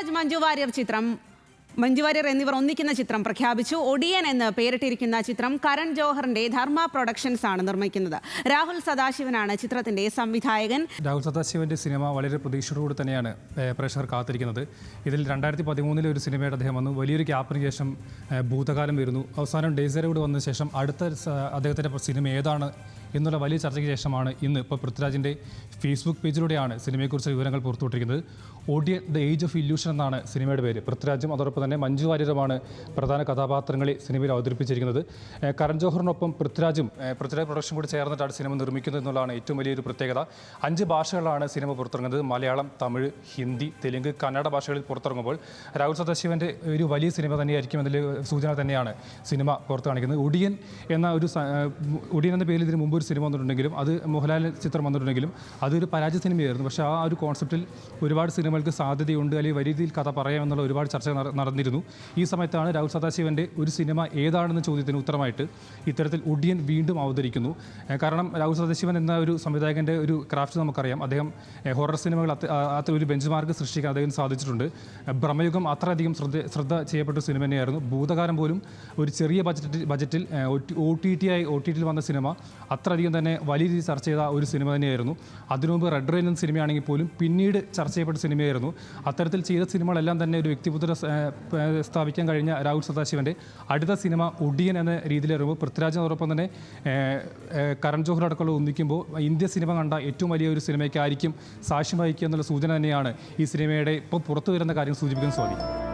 പൃഥ്വിരാജ് മഞ്ജു വാര്യർ എന്നിവർ ഒന്നിക്കുന്ന ചിത്രം പ്രഖ്യാപിച്ചു. ഒടിയൻ എന്ന് പേരിട്ടിരിക്കുന്ന ചിത്രം കരൺ ജോഹറിന്റെ ധർമ്മ പ്രൊഡക്ഷൻസ് ആണ് നിർമ്മിക്കുന്നത്. രാഹുൽ സദാശിവനാണ് ചിത്രത്തിന്റെ സംവിധായകൻ. രാഹുൽ സദാശിവന്റെ സിനിമ വളരെ പ്രതീക്ഷയോടുകൂടി തന്നെയാണ് പ്രേക്ഷകർ കാത്തിരിക്കുന്നത്. ഇതിൽ 2013 ഒരു സിനിമയുടെ അദ്ദേഹം വന്നു. വലിയൊരു ഗ്യാപ്പിന് ശേഷം ഭൂതകാലം വരുന്നു. അവസാനം ഡേസറോട് വന്ന ശേഷം അടുത്ത അദ്ദേഹത്തിൻ്റെ സിനിമ ഏതാണ് എന്നുള്ള വലിയ ചർച്ചയ്ക്ക് ശേഷമാണ് ഇന്ന് ഇപ്പോൾ പൃഥ്വിരാജിൻ്റെ ഫേസ്ബുക്ക് പേജിലൂടെയാണ് സിനിമയെക്കുറിച്ച് വിവരങ്ങൾ പുറത്തുവിട്ടിരിക്കുന്നത്. Odiyan the age of illusion എന്നാണ് സിനിമയുടെ പേര്. പൃഥ്വിരാജും അതോടൊപ്പം തന്നെ മഞ്ജു വാര്യരുമാണ് പ്രധാന കഥാപാത്രങ്ങളെ സിനിമയിൽ അവതരിപ്പിച്ചിരിക്കുന്നത്. കരൺ ജോഹറിനൊപ്പം പൃഥ്വിരാജ് പ്രൊഡക്ഷൻ കൂടി ചേർന്നിട്ടാണ് സിനിമ നിർമ്മിക്കുന്നത് എന്നുള്ളതാണ് ഏറ്റവും വലിയൊരു പ്രത്യേകത. 5 ഭാഷകളിലാണ് സിനിമ പുറത്തിറങ്ങുന്നത്. മലയാളം, തമിഴ്, ഹിന്ദി, തെലുങ്ക്, കന്നഡ ഭാഷകളിൽ പുറത്തിറങ്ങുമ്പോൾ രാഹുൽ സദാശിവൻ്റെ ഒരു വലിയ സിനിമ തന്നെയായിരിക്കും എന്നതിൽ സൂചന തന്നെയാണ് സിനിമ പുറത്തു കാണിക്കുന്നത്. ഒടിയൻ എന്ന പേരിൽ ഇതിന് മുമ്പ് ഒരു സിനിമ വന്നിട്ടുണ്ടെങ്കിലും, അത് മോഹൻലാൽ ചിത്രം വന്നിട്ടുണ്ടെങ്കിലും അതൊരു പരാജയ സിനിമയായിരുന്നു. പക്ഷേ ആ ഒരു കോൺസെപ്റ്റിൽ ഒരുപാട് സിനിമകൾക്ക് സാധ്യതയുണ്ട്, അല്ലെങ്കിൽ വലിയ രീതിയിൽ കഥ പറയാമെന്നുള്ള ഒരുപാട് ചർച്ച നടന്നിരുന്നു. ഈ സമയത്താണ് രാഹുൽ സദാശിവൻ്റെ ഒരു സിനിമ ഏതാണെന്ന ചോദ്യത്തിന് ഉത്തരമായിട്ട് ഇത്തരത്തിൽ ഒടിയൻ വീണ്ടും അവതരിക്കുന്നു. കാരണം രാഹുൽ സദാശിവൻ എന്ന ഒരു സംവിധായകൻ്റെ ഒരു ക്രാഫ്റ്റ് നമുക്കറിയാം. അദ്ദേഹം ഹൊറർ സിനിമകൾ ഒരു ബെഞ്ച് മാർക്ക് സൃഷ്ടിക്കാൻ അദ്ദേഹം സാധിച്ചിട്ടുണ്ട്. ബ്രഹ്മയുഗം അത്രയധികം ശ്രദ്ധ ചെയ്യപ്പെട്ട സിനിമ തന്നെയായിരുന്നു. ഭൂതകാലം പോലും ഒരു ചെറിയ ബജറ്റിൽ OTT വന്ന സിനിമ അത്രയധികം തന്നെ വലിയ രീതിയിൽ ചർച്ച ചെയ്ത ഒരു സിനിമ തന്നെയായിരുന്നു. അതിനുമുമ്പ് റെഡ് റെയിൻ എന്ന സിനിമയാണെങ്കിൽ പോലും പിന്നീട് ചർച്ച ചെയ്യപ്പെട്ട സിനിമയായിരുന്നു. അത്തരത്തിൽ ചെയ്ത സിനിമകളെല്ലാം തന്നെ ഒരു വ്യക്തിമുദ്ര സ്ഥാപിക്കാൻ കഴിഞ്ഞ രാഹുൽ സദാശിവൻ്റെ അടുത്ത സിനിമ ഒടിയൻ എന്ന രീതിയിലിറങ്ങുമ്പോൾ പൃഥ്വിരാജിനോടൊപ്പം തന്നെ കരൺ ജോഹർ അടക്കമുള്ള ഒന്നിക്കുമ്പോൾ ഇന്ത്യ സിനിമ കണ്ട ഏറ്റവും വലിയ ഒരു സിനിമയ്ക്കായിരിക്കും സാക്ഷ്യം വഹിക്കുക എന്നുള്ള സൂചന തന്നെയാണ് ഈ സിനിമയുടെ ഇപ്പോൾ പുറത്തു വരുന്ന കാര്യം സൂചിപ്പിക്കാൻ സാധിക്കും.